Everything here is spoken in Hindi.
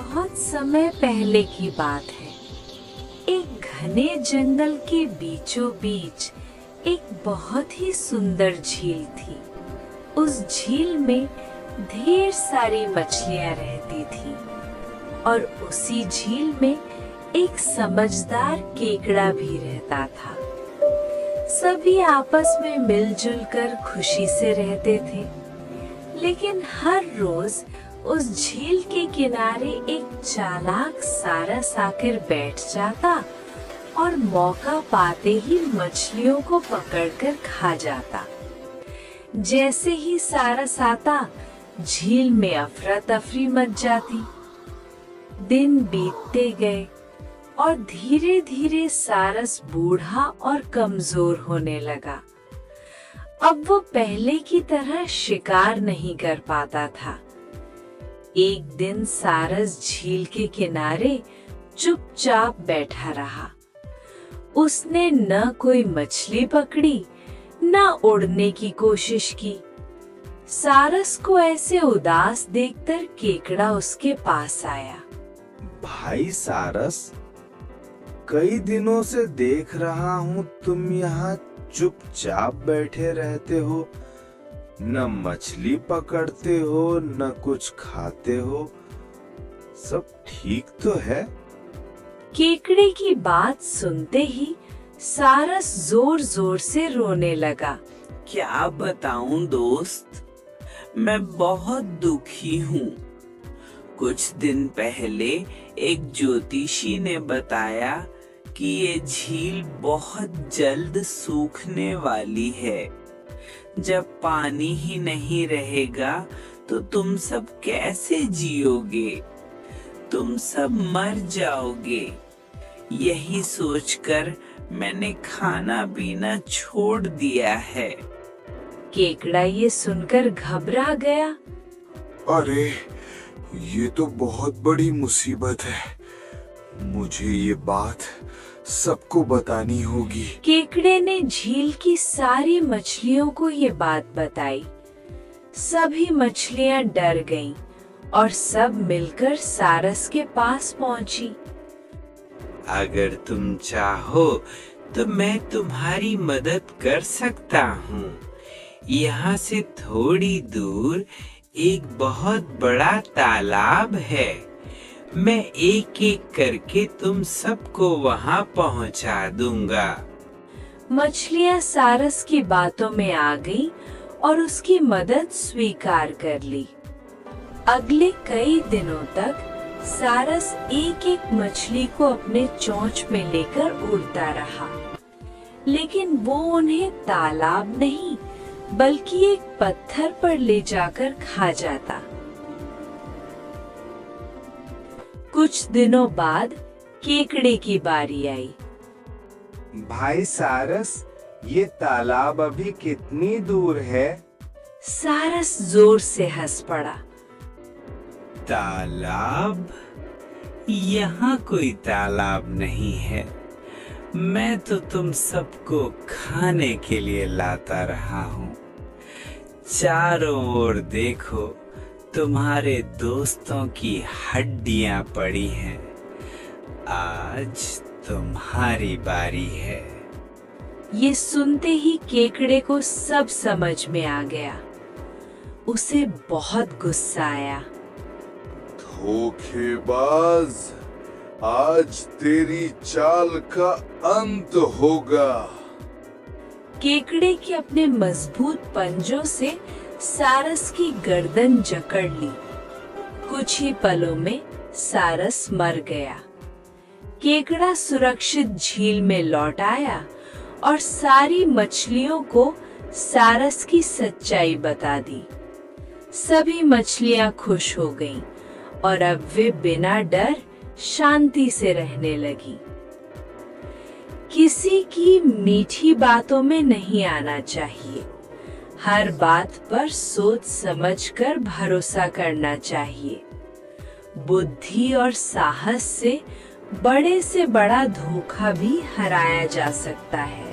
बहुत समय पहले की बात है। एक घने जंगल के बीचों बीच एक बहुत ही सुंदर झील थी। उस झील में ढेर सारी मछलियां रहती थी और उसी झील में एक समझदार केकड़ा भी रहता था। सभी आपस में मिलजुल कर खुशी से रहते थे, लेकिन हर रोज उस झील के किनारे एक चालाक सारस आकर बैठ जाता और मौका पाते ही मछलियों को पकड़कर खा जाता। जैसे ही सारस आता, झील में अफरा तफरी मच जाती। दिन बीतते गए और धीरे धीरे सारस बूढ़ा और कमजोर होने लगा। अब वो पहले की तरह शिकार नहीं कर पाता था। एक दिन सारस झील के किनारे चुपचाप बैठा रहा। उसने न कोई मछली पकड़ी, न उड़ने की कोशिश की। सारस को ऐसे उदास देखकर केकड़ा उसके पास आया। भाई सारस, कई दिनों से देख रहा हूँ तुम यहाँ चुपचाप बैठे रहते हो, न मछली पकड़ते हो न कुछ खाते हो। सब ठीक तो है? केकड़े की बात सुनते ही सारस जोर जोर से रोने लगा। क्या बताऊं दोस्त, मैं बहुत दुखी हूँ। कुछ दिन पहले एक ज्योतिषी ने बताया कि ये झील बहुत जल्द सूखने वाली है। जब पानी ही नहीं रहेगा तो तुम सब कैसे जियोगे? तुम सब मर जाओगे। यही सोचकर मैंने खाना पीना छोड़ दिया है। केकड़ा ये सुनकर घबरा गया। अरे, ये तो बहुत बड़ी मुसीबत है। मुझे ये बात सबको बतानी होगी। केकड़े ने झील की सारी मछलियों को ये बात बताई। सभी मछलियां डर गईं और सब मिलकर सारस के पास पहुंची। अगर तुम चाहो तो मैं तुम्हारी मदद कर सकता हूँ। यहाँ से थोड़ी दूर एक बहुत बड़ा तालाब है। मैं एक एक करके तुम सबको वहाँ पहुँचा दूंगा। मछलियां सारस की बातों में आ गईं और उसकी मदद स्वीकार कर ली। अगले कई दिनों तक सारस एक एक मछली को अपने चोंच में लेकर उड़ता रहा, लेकिन वो उन्हें तालाब नहीं बल्कि एक पत्थर पर ले जाकर खा जाता। कुछ दिनों बाद केकड़े की बारी आई। भाई सारस, ये तालाब अभी कितनी दूर है? सारस जोर से हंस पड़ा। तालाब? यहाँ कोई तालाब नहीं है। मैं तो तुम सबको खाने के लिए लाता रहा हूँ। चारों ओर देखो, तुम्हारे दोस्तों की हड्डियां पड़ी हैं। आज तुम्हारी बारी है। ये सुनते ही केकड़े को सब समझ में आ गया। उसे बहुत गुस्सा आया। धोखेबाज, आज तेरी चाल का अंत होगा। केकड़े के अपने मजबूत पंजों से सारस की गर्दन जकड़ ली। कुछ ही पलों में सारस मर गया। केकड़ा सुरक्षित झील में लौट आया और सारी मछलियों को सारस की सच्चाई बता दी। सभी मछलियां खुश हो गईं और अब वे बिना डर शांति से रहने लगी। किसी की मीठी बातों में नहीं आना चाहिए। हर बात पर सोच समझकर भरोसा करना चाहिए। बुद्धि और साहस से बड़े से बड़ा धोखा भी हराया जा सकता है।